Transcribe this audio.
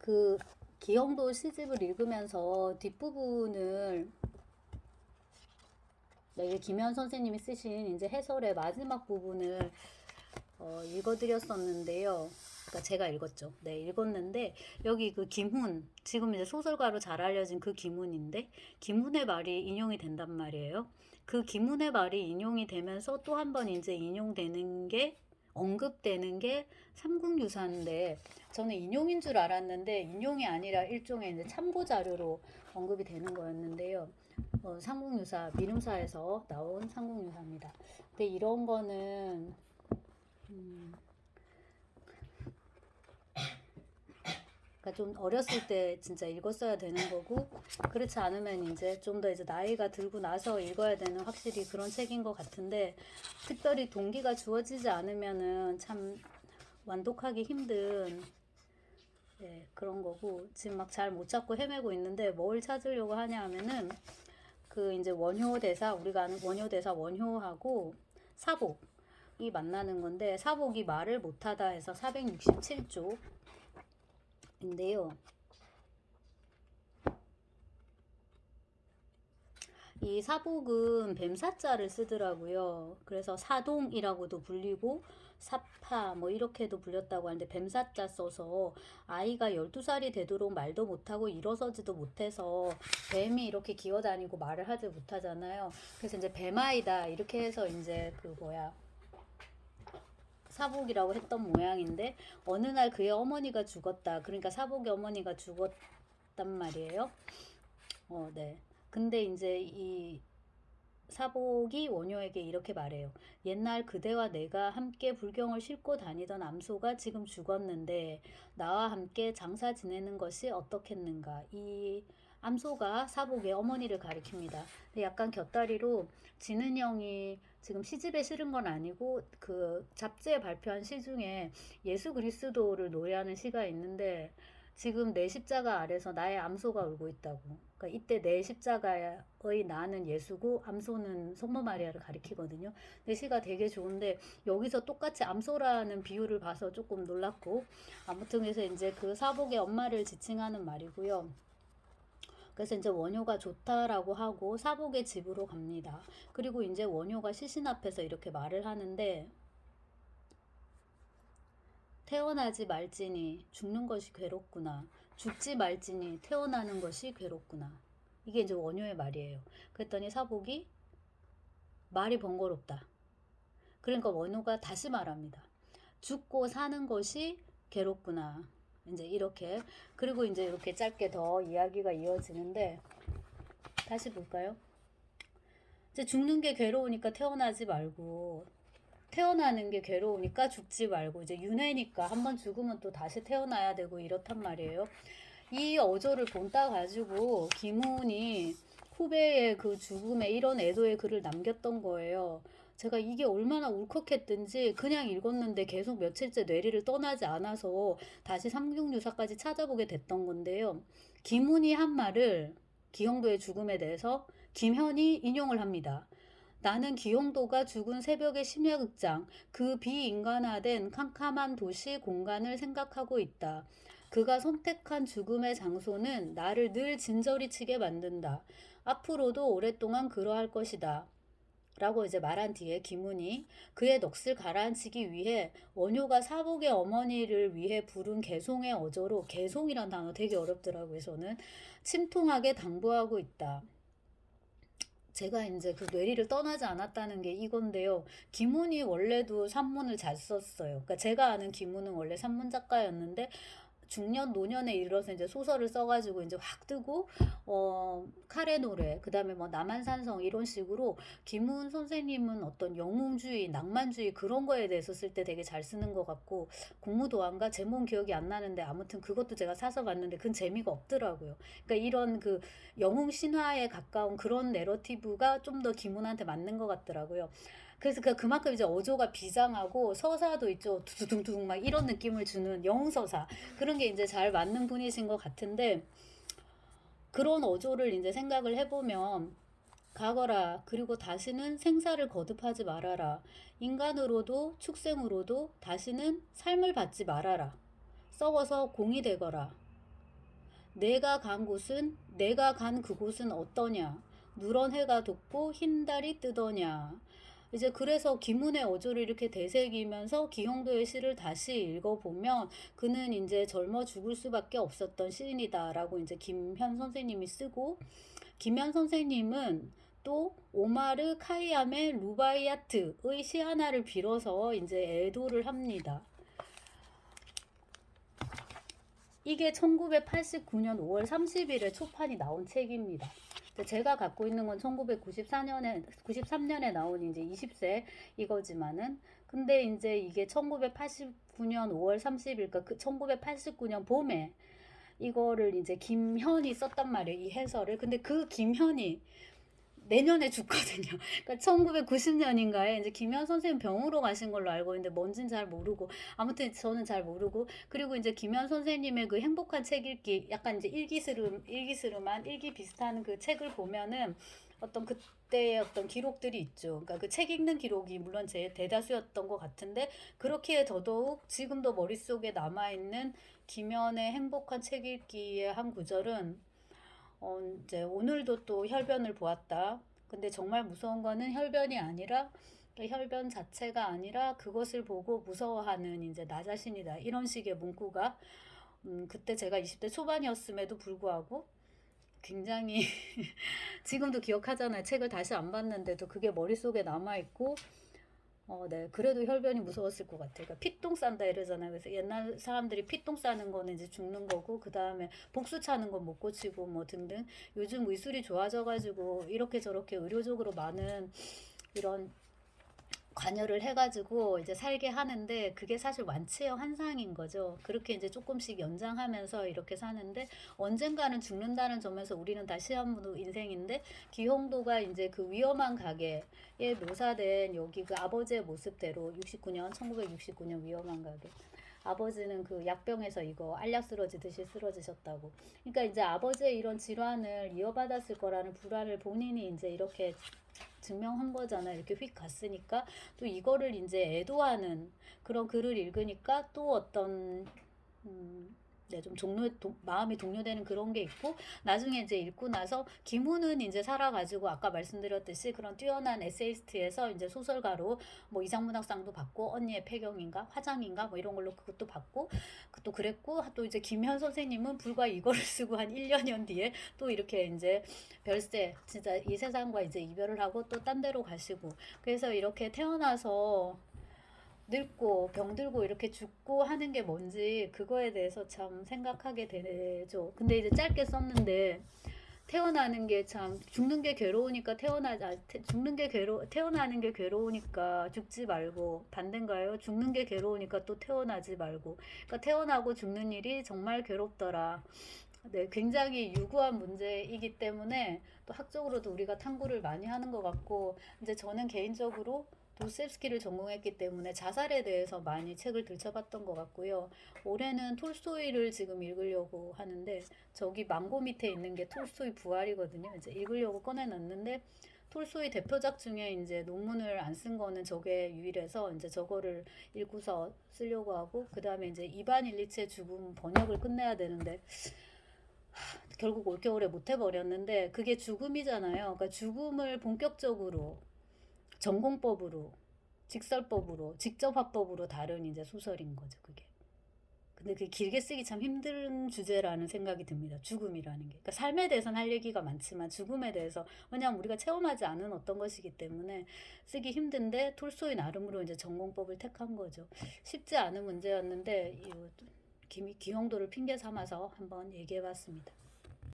그 기영도 시집을 읽으면서 뒷부분을 네, 김현 선생님이 쓰신 이제 해설의 마지막 부분을 읽어드렸었는데요. 그러니까 제가 읽었죠. 네, 읽었는데 여기 그 김훈, 지금 이제 소설가로 잘 알려진 그 김훈인데 김훈의 말이 인용이 된단 말이에요. 그 김훈의 말이 인용이 되면서 또 한 번 이제 인용되는 게 언급되는 게 삼국유사인데 저는 인용인 줄 알았는데 인용이 아니라 일종의 이제 참고 자료로 언급이 되는 거였는데요. 삼국유사 민음사에서 나온 삼국유사입니다. 근데 이런 거는 그러니까 좀 어렸을 때 진짜 읽었어야 되는 거고 그렇지 않으면 이제 좀 더 이제 나이가 들고 나서 읽어야 되는 확실히 그런 책인 것 같은데 특별히 동기가 주어지지 않으면은 참 완독하기 힘든 그런 거고 지금 막 잘 못 찾고 헤매고 있는데 뭘 찾으려고 하냐 하면은 그 이제 원효 대사 우리가 아는 원효 대사 원효하고 사복이 만나는 건데 사복이 말을 못하다 해서 467조 인데요. 이 사복은 뱀사자를 쓰더라고요. 그래서 사동이라고도 불리고 사파 뭐 이렇게도 불렸다고 하는데 뱀사자 써서 아이가 12살이 되도록 말도 못하고 일어서지도 못해서 뱀이 이렇게 기어다니고 말을 하지 못하잖아요. 그래서 이제 뱀아이다 이렇게 해서 이제 그 뭐야 사복이라고 했던 모양인데 어느 날 그의 어머니가 죽었다. 그러니까 사복의 어머니가 죽었단 말이에요. 네. 근데 이제 이 사복이 원효에게 이렇게 말해요. 옛날 그대와 내가 함께 불경을 싣고 다니던 암소가 지금 죽었는데 나와 함께 장사 지내는 것이 어떻겠는가. 이 암소가 사복의 어머니를 가리킵니다. 근데 약간 곁다리로 지는 형이 지금 시집에 실은 건 아니고 그 잡지에 발표한 시 중에 예수 그리스도를 노래하는 시가 있는데 지금 내 십자가 아래서 나의 암소가 울고 있다고. 그러니까 이때 내 십자가의 나는 예수고 암소는 성모 마리아를 가리키거든요. 근데 시가 되게 좋은데 여기서 똑같이 암소라는 비유를 봐서 조금 놀랐고 아무튼 그래서 이제 그 사복의 엄마를 지칭하는 말이고요. 그래서 이제 원효가 좋다라고 하고 사복의 집으로 갑니다. 그리고 이제 원효가 시신 앞에서 이렇게 말을 하는데 태어나지 말지니 죽는 것이 괴롭구나. 죽지 말지니 태어나는 것이 괴롭구나. 이게 이제 원효의 말이에요. 그랬더니 사복이 말이 번거롭다. 그러니까 원효가 다시 말합니다. 죽고 사는 것이 괴롭구나. 이제 이렇게 그리고 이제 이렇게 짧게 더 이야기가 이어지는데 다시 볼까요? 이제 죽는 게 괴로우니까 태어나지 말고 태어나는 게 괴로우니까 죽지 말고 이제 윤회니까 한번 죽으면 또 다시 태어나야 되고 이렇단 말이에요. 이 어조를 본따 가지고 김훈이 후배의 그 죽음에 이런 애도의 글을 남겼던 거예요. 제가 이게 얼마나 울컥했든지 그냥 읽었는데 계속 며칠째 뇌리를 떠나지 않아서 다시 삼국유사까지 찾아보게 됐던 건데요. 김훈이 한 말을 기영도의 죽음에 대해서 김현이 인용을 합니다. 나는 기영도가 죽은 새벽의 심야극장, 그 비인간화된 캄캄한 도시 공간을 생각하고 있다. 그가 선택한 죽음의 장소는 나를 늘 진저리 치게 만든다. 앞으로도 오랫동안 그러할 것이다. 라고 이제 말한 뒤에 김훈이 그의 넋을 가라앉히기 위해 원효가 사복의 어머니를 위해 부른 개송의 어조로 개송이란 단어 되게 어렵더라고요. 저는 침통하게 당부하고 있다. 제가 이제 그 뇌리를 떠나지 않았다는 게 이건데요. 김훈이 원래도 산문을 잘 썼어요. 그러니까 제가 아는 김훈은 원래 산문 작가였는데 중년 노년에 이르러서 이제 소설을 써가지고 이제 확 뜨고 카레 노래 그다음에 뭐 남한산성 이런 식으로 김훈 선생님은 어떤 영웅주의 낭만주의 그런 거에 대해서 쓸 때 되게 잘 쓰는 것 같고 공무도안가 제목은 기억이 안 나는데 아무튼 그것도 제가 사서 봤는데 그건 재미가 없더라고요. 그러니까 이런 그 영웅 신화에 가까운 그런 내러티브가 좀 더 김훈한테 맞는 것 같더라고요. 그래서 그만큼 이제 어조가 비장하고 서사도 있죠. 두두둥둥 막 이런 느낌을 주는 영웅서사 그런 게 이제 잘 맞는 분이신 것 같은데 그런 어조를 이제 생각을 해보면 가거라 그리고 다시는 생사를 거듭하지 말아라 인간으로도 축생으로도 다시는 삶을 받지 말아라 썩어서 공이 되거라 내가 간 그곳은 어떠냐? 누런 해가 돋고 흰 달이 뜨더냐? 이제 그래서 김훈의 어조를 이렇게 되새기면서 기영도의 시를 다시 읽어보면 그는 이제 젊어 죽을 수밖에 없었던 시인이다라고 이제 김현 선생님이 쓰고, 김현 선생님은 또 오마르 카이암의 루바이아트의 시 하나를 빌어서 이제 애도를 합니다. 이게 1989년 5월 30일에 초판이 나온 책입니다. 제가 갖고 있는 건 93년에 나온 이제 20세 이거지만은, 근데 이제 이게 1989년 5월 30일, 그러니까 그 1989년 봄에 이거를 이제 김현이 썼단 말이에요, 이 해설을. 근데 그 김현이 내년에 죽거든요. 그러니까 1990년인가에 이제 김현 선생님 병으로 가신 걸로 알고 있는데 뭔진 잘 모르고, 아무튼 저는 잘 모르고, 그리고 이제 김현 선생님의 그 행복한 책 읽기, 약간 이제 일기스름한 일기 비슷한 그 책을 보면은 어떤 그때의 어떤 기록들이 있죠. 그러니까 그 책 읽는 기록이 물론 제 대다수였던 것 같은데, 그렇기에 더더욱 지금도 머릿속에 남아있는 김현의 행복한 책 읽기의 한 구절은, 이제 오늘도 또 혈변을 보았다. 근데 정말 무서운 거는 혈변이 아니라, 혈변 자체가 아니라 그것을 보고 무서워하는 이제 나 자신이다. 이런 식의 문구가, 그때 제가 20대 초반이었음에도 불구하고 굉장히 지금도 기억하잖아요. 책을 다시 안 봤는데도 그게 머릿속에 남아있고, 네. 그래도 혈변이 무서웠을 것 같아요. 그러니까 피똥 싼다 이러잖아요. 그래서 옛날 사람들이 피똥 싸는 거는 이제 죽는 거고, 그 다음에 복수 차는 건 못 고치고 뭐 등등. 요즘 의술이 좋아져가지고 이렇게 저렇게 의료적으로 많은 이런 관여를 해가지고 이제 살게 하는데, 그게 사실 완치의 환상인 거죠. 그렇게 이제 조금씩 연장하면서 이렇게 사는데, 언젠가는 죽는다는 점에서 우리는 다 시한부 인생인데, 기홍도가 이제 그 위험한 가게에 묘사된 여기 그 아버지의 모습대로 1969년 위험한 가게. 아버지는 그 약병에서 이거 알약 쓰러지듯이 쓰러지셨다고. 그러니까 이제 아버지의 이런 질환을 이어받았을 거라는 불안을 본인이 이제 이렇게 증명한 거잖아. 이렇게 휙 갔으니까 또 이거를 이제 애도하는 그런 글을 읽으니까 또 어떤 네, 좀 마음이 동요되는 그런 게 있고, 나중에 이제 읽고 나서 김훈은 이제 살아가지고 아까 말씀드렸듯이 그런 뛰어난 에세이스트에서 이제 소설가로 뭐 이상문학상도 받고, 언니의 폐경인가 화장인가 뭐 이런 걸로 그것도 받고, 또 그랬고, 또 이제 김현 선생님은 불과 이거를 쓰고 한 1년 뒤에 또 이렇게 이제 별세, 진짜 이 세상과 이제 이별을 하고 또 딴 데로 가시고, 그래서 이렇게 태어나서 늙고 병들고 이렇게 죽고 하는 게 뭔지 그거에 대해서 참 생각하게 되죠. 근데 이제 짧게 썼는데, 태어나는 게 참, 죽는 게 괴로우니까 태어나는 게 괴로우니까 죽지 말고, 반대인가요? 죽는 게 괴로우니까 또 태어나지 말고. 그러니까 태어나고 죽는 일이 정말 괴롭더라. 네, 굉장히 유구한 문제이기 때문에 또 학적으로도 우리가 탐구를 많이 하는 것 같고, 이제 저는 개인적으로 도스옙스키를 전공했기 때문에 자살에 대해서 많이 책을 들춰봤던 것 같고요. 올해는 톨스토이를 지금 읽으려고 하는데, 저기 망고 밑에 있는 게 톨스토이 부활이거든요. 이제 읽으려고 꺼내놨는데, 톨스토이 대표작 중에 이제 논문을 안 쓴 거는 저게 유일해서 이제 저거를 읽고서 쓰려고 하고, 그 다음에 이제 이반 일리치의 죽음 번역을 끝내야 되는데, 결국 올겨울에 못 해버렸는데, 그게 죽음이잖아요. 그러니까 죽음을 본격적으로 전공법으로, 직설법으로, 직접화법으로 다룬 이제 소설인 거죠, 그게. 근데 그게 길게 쓰기 참 힘든 주제라는 생각이 듭니다. 죽음이라는 게. 그러니까 삶에 대해서는 할 얘기가 많지만 죽음에 대해서, 왜냐하면 우리가 체험하지 않은 어떤 것이기 때문에 쓰기 힘든데, 톨스토이 나름으로 이제 전공법을 택한 거죠. 쉽지 않은 문제였는데 기영도를 핑계 삼아서 한번 얘기해봤습니다.